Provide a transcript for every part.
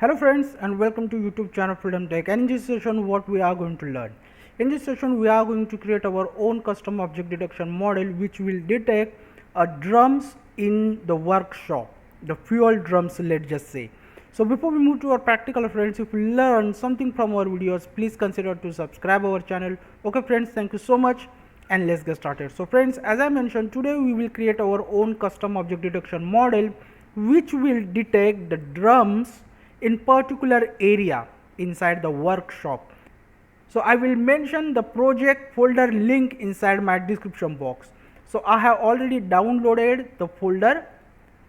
Hello friends and welcome to YouTube channel Freedom Tech, and in this session what we are going to learn. In this session we are going to create our own custom object detection model which will detect drums in the workshop, the fuel drums, let's just say. So before we move to our practical, friends, if you learn something from our videos, please consider to subscribe our channel. Okay friends, thank you so much and let's get started. So friends, as I mentioned, today we will create our own custom object detection model which will detect the drums in particular area inside the workshop. So I will mention the project folder link inside my description box. So I have already downloaded the folder.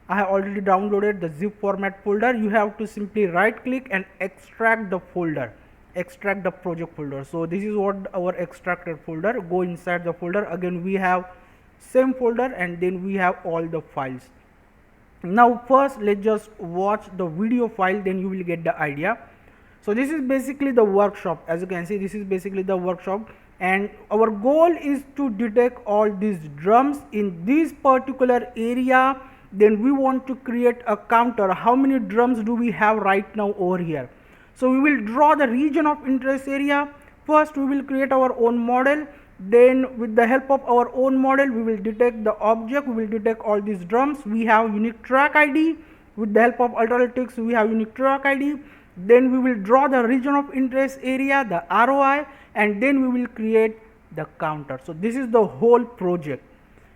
I have already downloaded the zip format folder. You have to simply right click and extract the folder, extract the project folder. So this is what our extracted folder. Go inside the folder. Again we have same folder and then we have all the files. Now first let's just watch the video file, then you will get the idea. So this is basically the workshop. As you can see, this is basically the workshop, and our goal is to detect all these drums in this particular area. Then we want to create a counter. How many drums do we have right now over here? So we will draw the region of interest area. First we will create our own model, then with the help of our own model we will detect the object, we will detect all these drums. We have unique track ID. With the help of Ultralytics we have unique track ID. Then we will draw the region of interest area, the ROI, and then we will create the counter. So this is the whole project.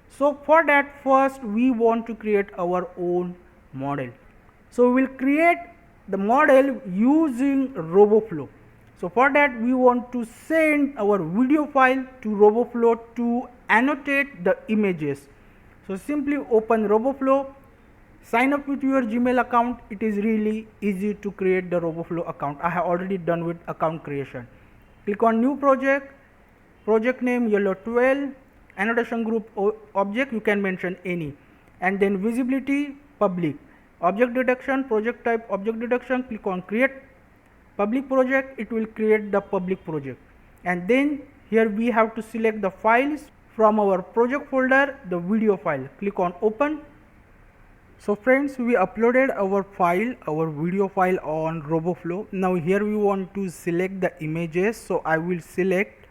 So for that, first we want to create our own model. So we will create the model using Roboflow. So for that we want to send our video file to Roboflow to annotate the images. So simply open Roboflow, sign up with your Gmail account. It is really easy to create the Roboflow account. I have already done with account creation. Click on new project, project name YOLO12, annotation group object, you can mention any, and then visibility public, object detection project type object detection. Click on create public project, it will create the public project, and then here we have to select the files from our project folder, the video file. Click on open. So friends, we uploaded our file, our video file on Roboflow. Now here we want to select the images. So I will select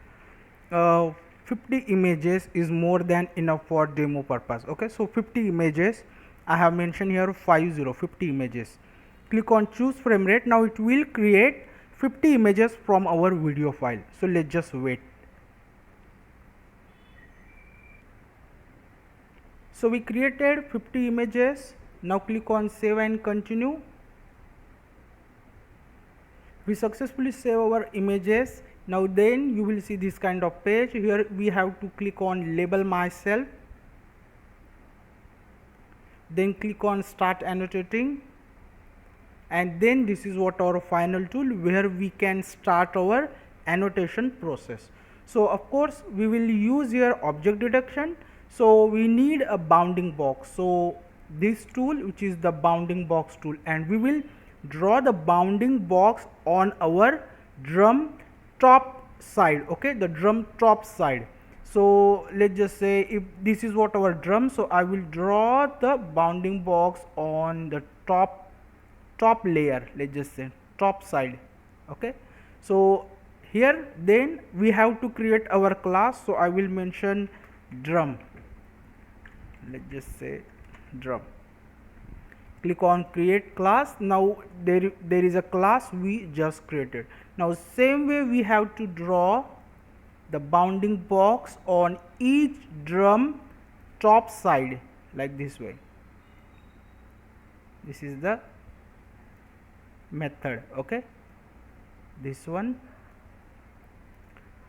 50 images is more than enough for demo purpose. Okay, so 50 images I have mentioned here, 50 images. Click on choose frame rate. Now it will create 50 images from our video file. So let's just wait. So we created 50 images. Now click on save and continue. We successfully save our images. Now then you will see this kind of page. Here we have to click on label myself, then click on start annotating, and then this is what our final tool where we can start our annotation process. So of course we will use here object detection. So we need a bounding box. So this tool, which is the bounding box tool, and we will draw the bounding box on our drum top side. Okay, the drum top side. So let's just say if this is what our drum, so I will draw the bounding box on the top layer, let's just say top side. Okay, so here then we have to create our class. So I will mention drum, let's just say drum. Click on create class. Now there is a class we just created. Now same way we have to draw the bounding box on each drum top side like this way. This is the method. Okay, this one,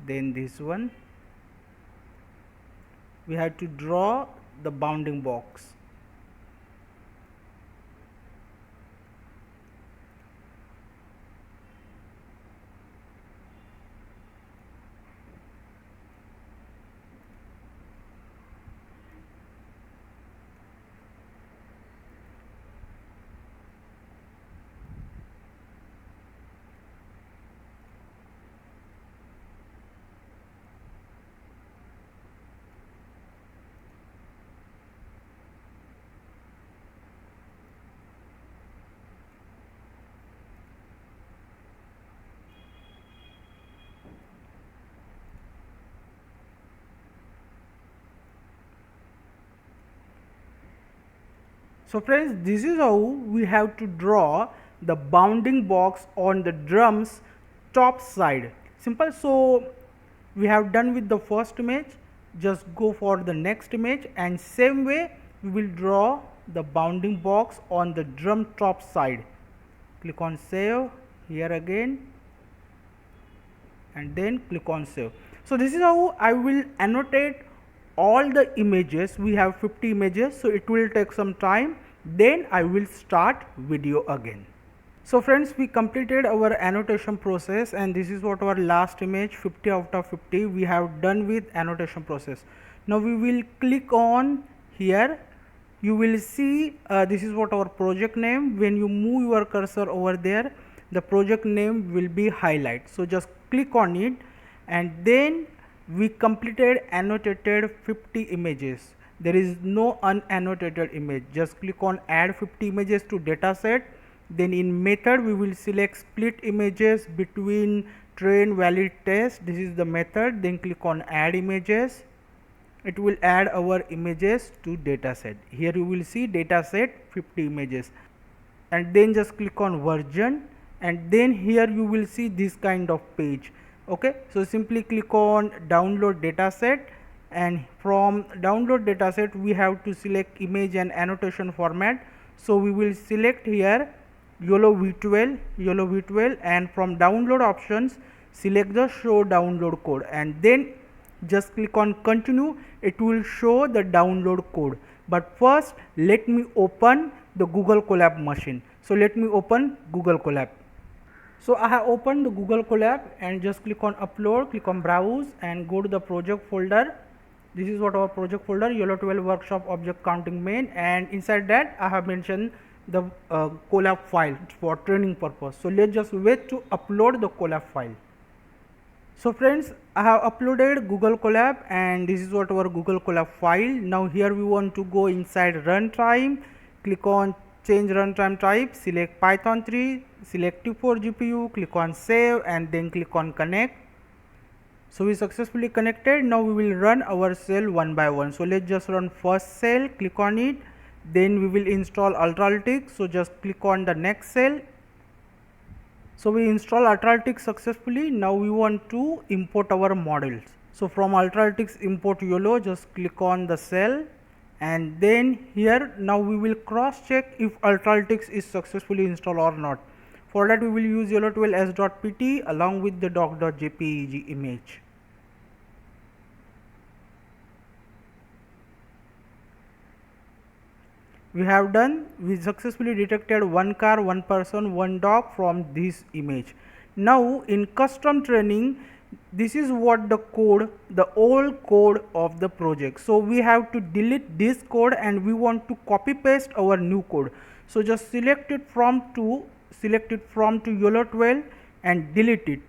then this one. We have to draw the bounding box. So friends, this is how we have to draw the bounding box on the drum's top side. Simple. So we have done with the first image. Just go for the next image, and same way we will draw the bounding box on the drum top side. Click on save here again, and then click on save. So this is how I will annotate all the images. We have 50 images, so it will take some time. Then I will start video again. So friends, we completed our annotation process, and this is what our last image, 50 out of 50 we have done with annotation process. Now we will click on here. You will see this is what our project name. When you move your cursor over there, the project name will be highlighted. So just click on it, and then we completed annotated 50 images. There is no unannotated image. Just click on add 50 images to dataset. Then in method we will select split images between train, valid, test. This is the method. Then click on add images. It will add our images to dataset. Here you will see dataset 50 images, and then just click on version, and then here you will see this kind of page. Okay, so simply click on download dataset, and from download dataset we have to select image and annotation format. So we will select here YOLO12, and from download options select the show download code, and then just click on continue. It will show the download code. But first let me open the Google Colab machine. So let me open Google Colab. So I have opened the Google Colab, and just click on upload, click on browse, and go to the project folder. This is what our project folder, YOLO12 workshop object counting main, and inside that I have mentioned the Colab file for training purpose. So let's just wait to upload the Colab file. So friends, I have uploaded Google Colab, and this is what our Google Colab file. Now here we want to go inside runtime. Click on change runtime type, select Python 3, select T4 GPU, click on save, and then click on connect. So we successfully connected. Now we will run our cell one by one. So let's just run first cell, click on it. Then we will install Ultralytics. So just click on the next cell. So we install Ultralytics successfully. Now we want to import our models. So from Ultralytics import YOLO, just click on the cell, and then here now we will cross check if Ultralytics is successfully installed or not. For that we will use YOLO12 s.pt along with the doc.jpeg image. We have done. We successfully detected one car, one person, one dog from this image. Now in custom training, this is what the code, the old code of the project. So we have to delete this code, and we want to copy paste our new code. So just select it from to YOLO12 and delete it,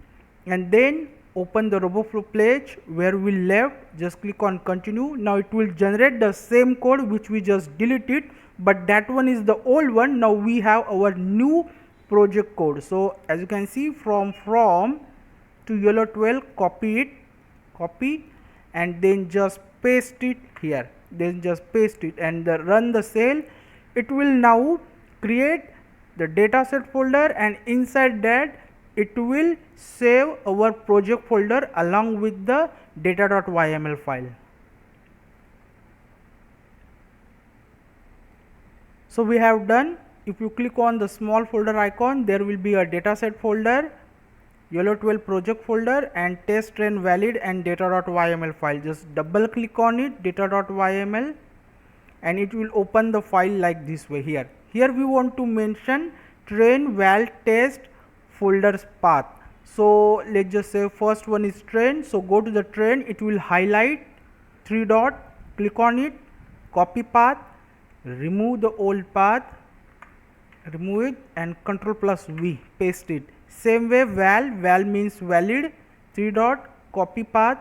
and then open the Roboflow page where we left. Just click on continue. Now it will generate the same code which we just deleted, but that one is the old one. Now we have our new project code. So as you can see, from to YOLO12, copy, and then just paste it here. Then just paste it and run the cell. It will now create the dataset folder, and inside that it will save our project folder along with the data.yml file. So we have done. If you click on the small folder icon, there will be a dataset folder, YOLO12 project folder, and test train valid and data.yml file. Just double click on it, data.yml, and it will open the file like this way. Here we want to mention train val test folders path. So let's just say first one is train. So go to the train, it will highlight 3 dot, click on it, copy path, remove the old path, remove it, and Ctrl+V, paste it. Same way val means valid, 3 dot, copy path,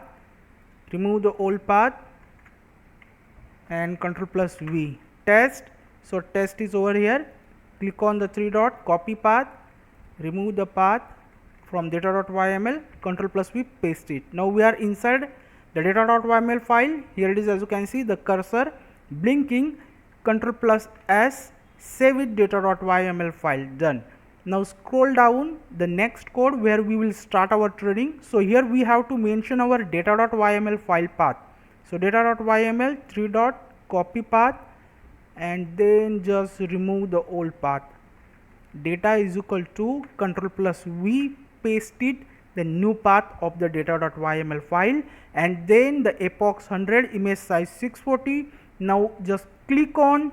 remove the old path, and Ctrl+V. Test, so test is over here. Click on the 3 dot, copy path, remove the path from data.yml, Ctrl+V, paste it. Now we are inside the data.yml file. Here it is, as you can see, the cursor blinking. Control plus S, save it data.yml file, done. Now scroll down the next code where we will start our training. So here we have to mention our data.yml file path. So data.yml 3 dot copy path and then just remove the old path. Data is equal to control plus V, paste it the new path of the data.yml file, and then the epox 100, image size 640. Now just click on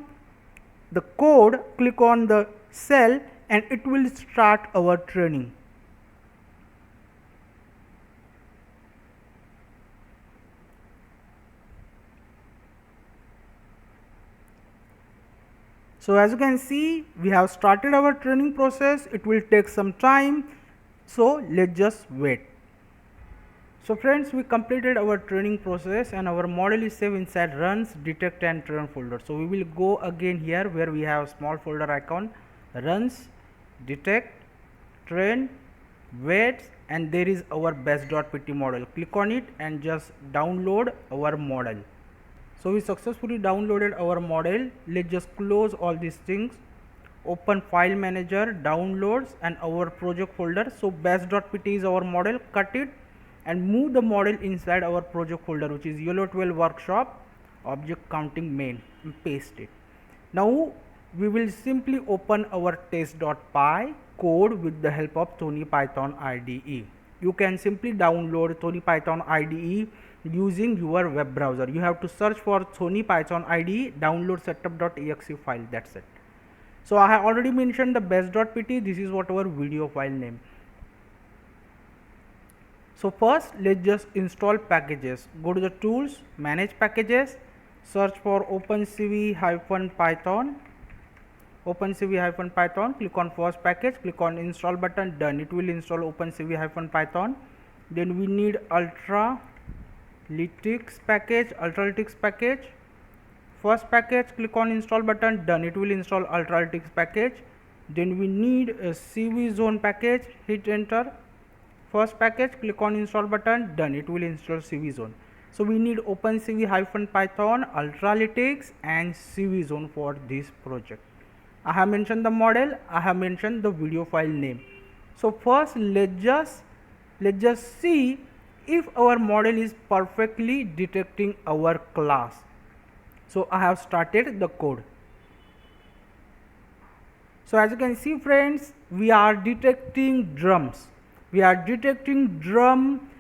the code, click on the cell, and it will start our training. So as you can see, we have started our training process. It will take some time, so let's just wait. So friends, we completed our training process and our model is saved inside runs, detect and train folder. So we will go again here where we have small folder icon, runs, detect, train, waits, and there is our best.pt model. Click on it and just download our model. So we successfully downloaded our model. Let's just close all these things. Open file manager, downloads, and our project folder. So best.pt is our model. Cut it and move the model inside our project folder, which is YOLO12 workshop object counting main, and paste it. Now we will simply open our test.py code with the help of Tony Python IDE. You can simply download Tony Python IDE using your web browser. You have to search for Tony Python IDE, download setup.exe file, that's it. So I have already mentioned the best.pt. This is what our video file name. So first let's just install packages. Go to the tools, manage packages, search for opencv-python, opencv-python, click on first package, click on install button, done. It will install opencv-python. Then we need ultralytics package, first package, click on install button, done. It will install ultralytics package. Then we need a CV zone package, hit enter. First package, click on install button, done. It will install CV zone. So we need opencv-python, ultralytics, and CV zone for this project. I have mentioned the model, I have mentioned the video file name. So first let's just see if our model is perfectly detecting our class. So I have started the code. So as you can see friends, we are detecting drums. We are detecting drum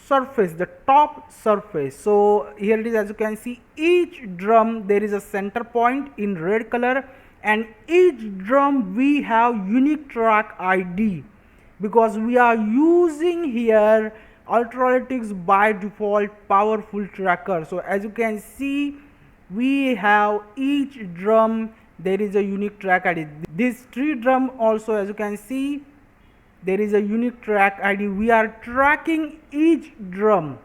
surface, the top surface. So here it is, as you can see, each drum there is a center point in red color, and each drum we have unique track ID because we are using here ultralytics by default powerful tracker. So as you can see, we have each drum there is a unique track ID. This tree drum also, as you can see, there is a unique track ID. We are tracking each drum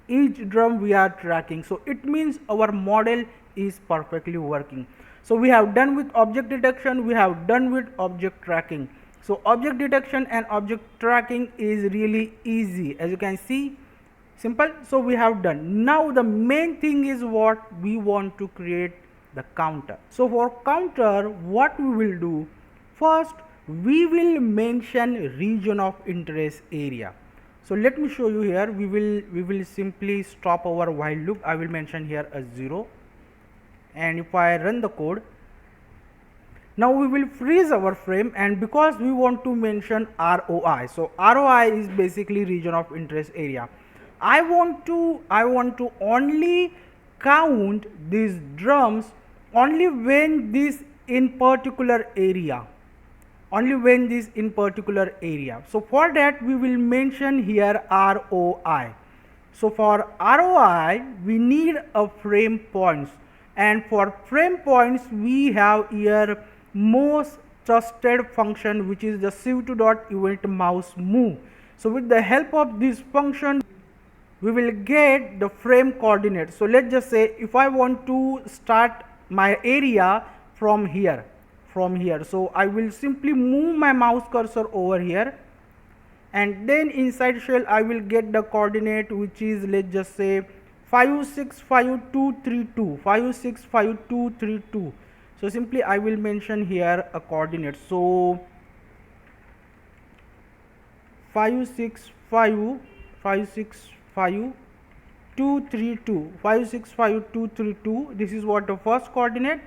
we are tracking. So it means our model is perfectly working. So we have done with object detection, we have done with object tracking. So object detection and object tracking is really easy, as you can see, simple. So we have done. Now the main thing is what we want to create, the counter. So for counter, what we will do, first we will mention region of interest area. So let me show you here. We will simply stop our while loop. I will mention here a 0, and if I run the code, now we will freeze our frame, and because we want to mention ROI, so ROI is basically region of interest area. I want to only count these drums only when this in particular area. So for that we will mention here ROI. So for ROI we need a frame points, and for frame points we have here most trusted function, which is the siv2.event_mouse_move. So with the help of this function we will get the frame coordinates. So let's just say if I want to start my area from here, so I will simply move my mouse cursor over here, and then inside shell I will get the coordinate, which is, let's just say, 565232, 565232. So simply I will mention here a coordinate. So 565 565232, 565232. This is what the first coordinate.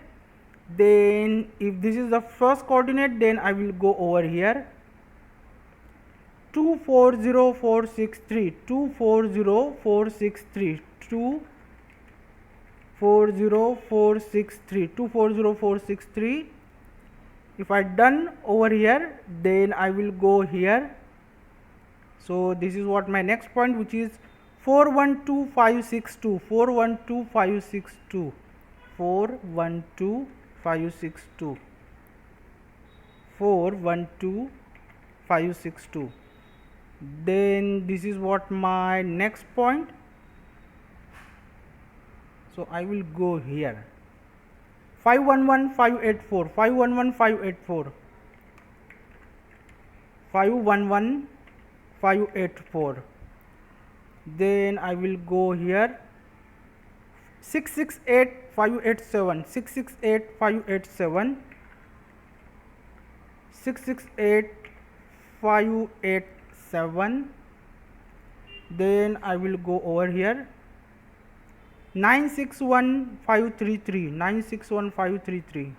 Then if this is the first coordinate, then I will go over here 240463, 240463, 240463, 240463. If I done over here, then I will go here. So this is what my next point, which is 412562, 412562, 412562, 412562. Then this is what my next point. So I will go here 511584, 511584, 511584. Then I will go here 668587, 668587, 668587. Then I will go over here 961533, 961533,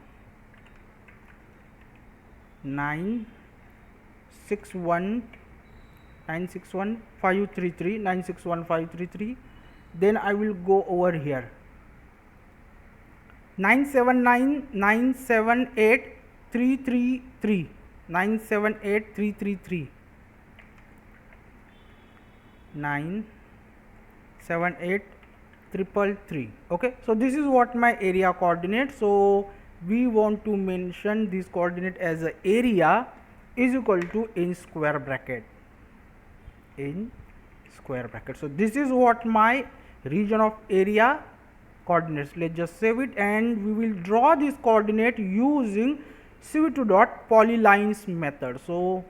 961533, 961533. Then I will go over here 979333, 978333, 978333. Okay, so this is what my area coordinate. So we want to mention this coordinate as a area is equal to in square bracket, in square bracket. So this is what my region of area coordinates. Let's just save it, and we will draw this coordinate using cv2 dot polylines method. So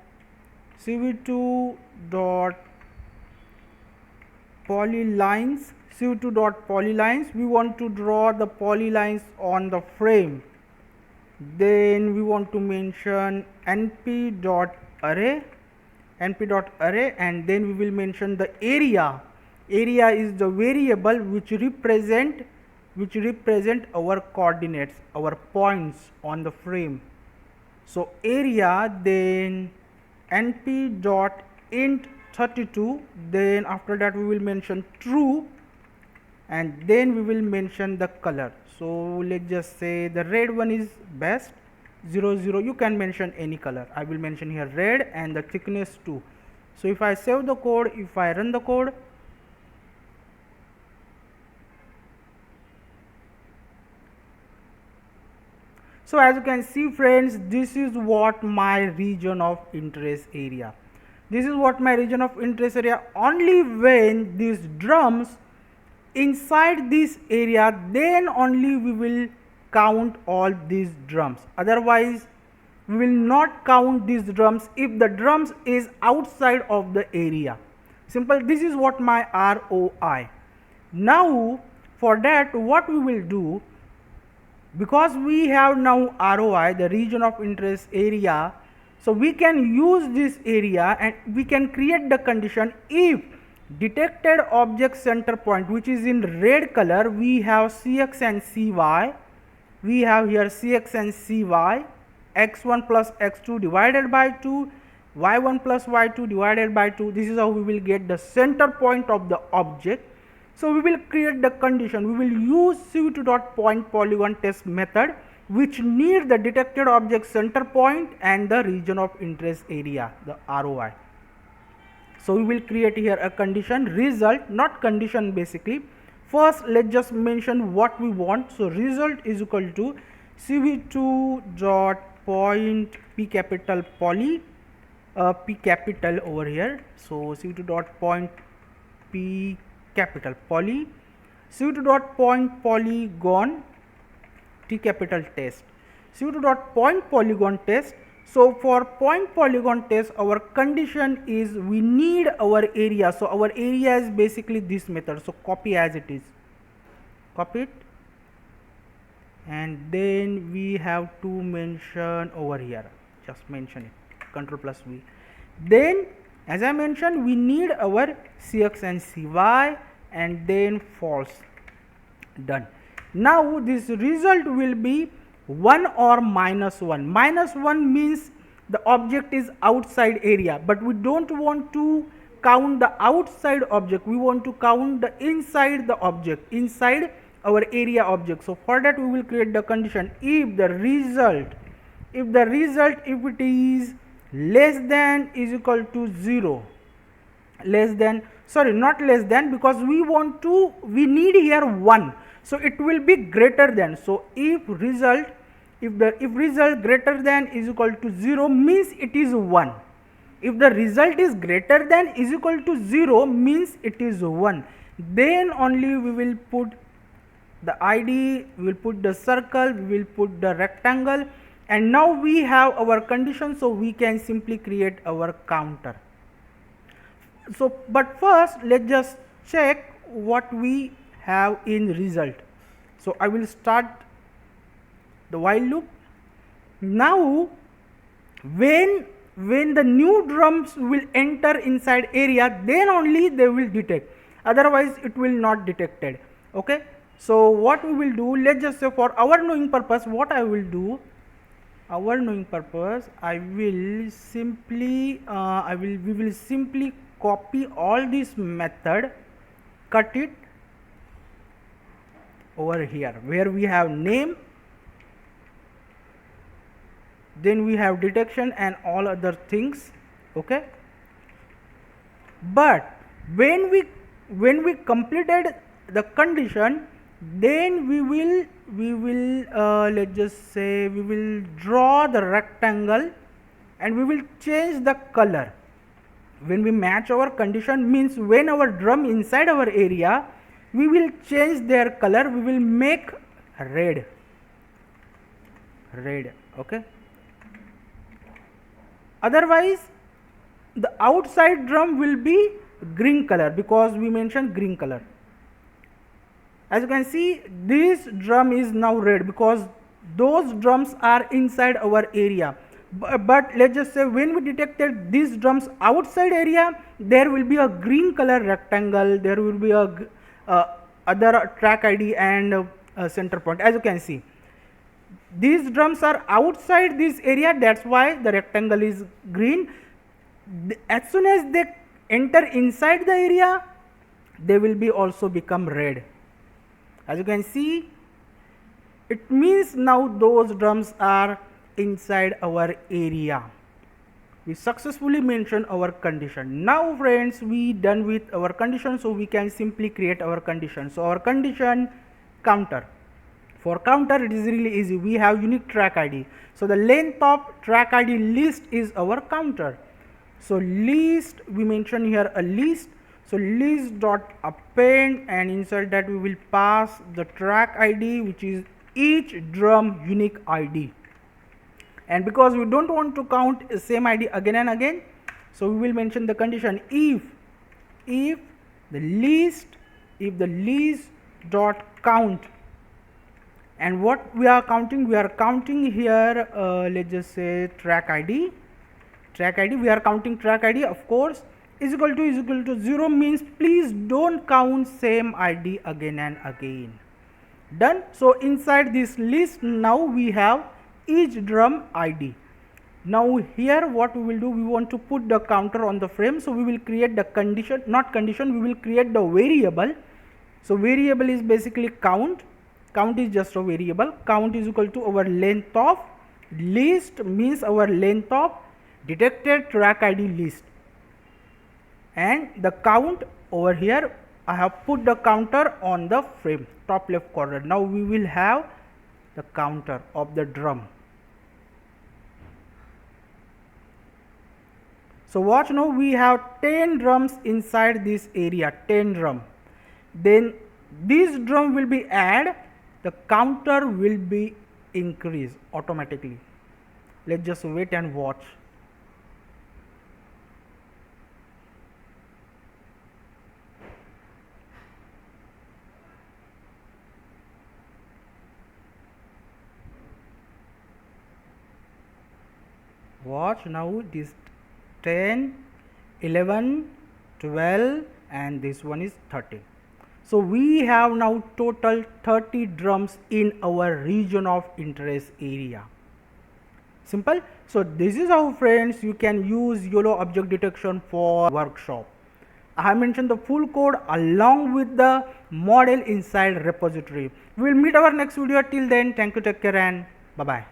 cv2 dot polylines, cv2 dot polylines, we want to draw the polylines on the frame. Then we want to mention np dot array, np dot array, and then we will mention the area. Area is the variable which represent our coordinates, our points on the frame. So area, then np dot int 32, then after that we will mention true, and then we will mention the color. So let's just say the red one is best, 00. You can mention any color. I will mention here red, and the thickness 2. So if I save the code, if I run the code, so as you can see friends, this is what my region of interest area. This is what my region of interest area. Only when these drums inside this area, then only we will count all these drums. Otherwise we will not count these drums if the drums is outside of the area. Simple. This is what my ROI. Now for that, what we will do, because we have now ROI, the region of interest area, so we can use this area and we can create the condition if detected object center point, which is in red color, we have cx and cy, we have here cx and cy, x1 plus x2 divided by 2, y1 plus y2 divided by 2. This is how we will get the center point of the object. So we will create the condition. We will use cv2.pointPolygon_test method, which need the detected object center point and the region of interest area, the ROI. So we will create here a condition result, not condition basically. First let's just mention what we want. So result is equal to cv2.point p capital poly, p capital over here. So cv2.point p capital poly, cv2.point polygon t capital test, cv2.point polygon test, So for point polygon test, our condition is we need our area. So our area is basically this method. So copy as it is, copy it, and then we have to mention over here, just mention it, Control plus V. Then as I mentioned, we need our Cx and Cy, and then false. Done. Now this result will be 1 or -1. -1 means the object is outside area, but we don't want to count the outside object, we want to count the inside the object, inside our area object. So for that we will create the condition, if the result if it is less than is equal to 0, less than, sorry, not less than, because we need here 1, so it will be greater than. So if result greater than is equal to 0 means it is 1. If the result is greater than is equal to 0 means it is 1. Then only we will put the ID, we will put the circle, we will put the rectangle, and now we have our condition, so we can simply create our counter. So but first let's just check what we have in result. So I will start the while loop. Now when the new drums will enter inside area, then only they will detect, otherwise it will not detected. Okay, so what we will do, let's just say for our knowing purpose, what I will do, our knowing purpose, I will simply we will simply copy all this method, cut it over here where we have name, then we have detection and all other things. Okay, but when we completed the condition, then we will let's just say we will draw the rectangle and we will change the color. When we match our condition means when our drum inside our area, we will change their color, we will make red. Okay, otherwise the outside drum will be green color, because we mentioned green color. As you can see, this drum is now red because those drums are inside our area. But let's just say when we detected these drums outside area, there will be a green color rectangle, there will be a other track ID and center point. As you can see, these drums are outside this area, that's why the rectangle is green. As soon as they enter inside the area, they will be also become red. As you can see, it means now those drums are inside our area. We successfully mentioned our condition. Now friends, we done with our condition, so we can simply create our condition. So our condition, counter. For counter it is really easy, we have unique track ID. So the length of track ID list is our counter. So list, we mention here a list. So list dot append, and inside that we will pass the track ID, which is each drum unique ID. And because we don't want to count the same ID again and again, so we will mention the condition, if the list dot count. And what we are counting? We are counting here, let's just say track ID. We are counting track ID, of course, is equal to 0 means please don't count same ID again and again. Done. So inside this list now we have each drum ID. Now here what we will do, we want to put the counter on the frame, so we will create the condition, not condition, we will create the variable. So variable is basically count. Count is just a variable. Count is equal to our length of list, means our length of detected track ID list, and the count over here I have put the counter on the frame top left corner. Now we will have the counter of the drum. So watch, now we have 10 drums inside this area, 10 drum. Then this drum will be add, the counter will be increased automatically. Let's just wait and watch. Watch now, this 10, 11, 12 and this one is 13. So we have now total 30 drums in our region of interest area. Simple. So this is how, friends, you can use YOLO object detection for workshop. I have mentioned the full code along with the model inside repository. We will meet our next video. Till then, thank you, take care, and bye bye.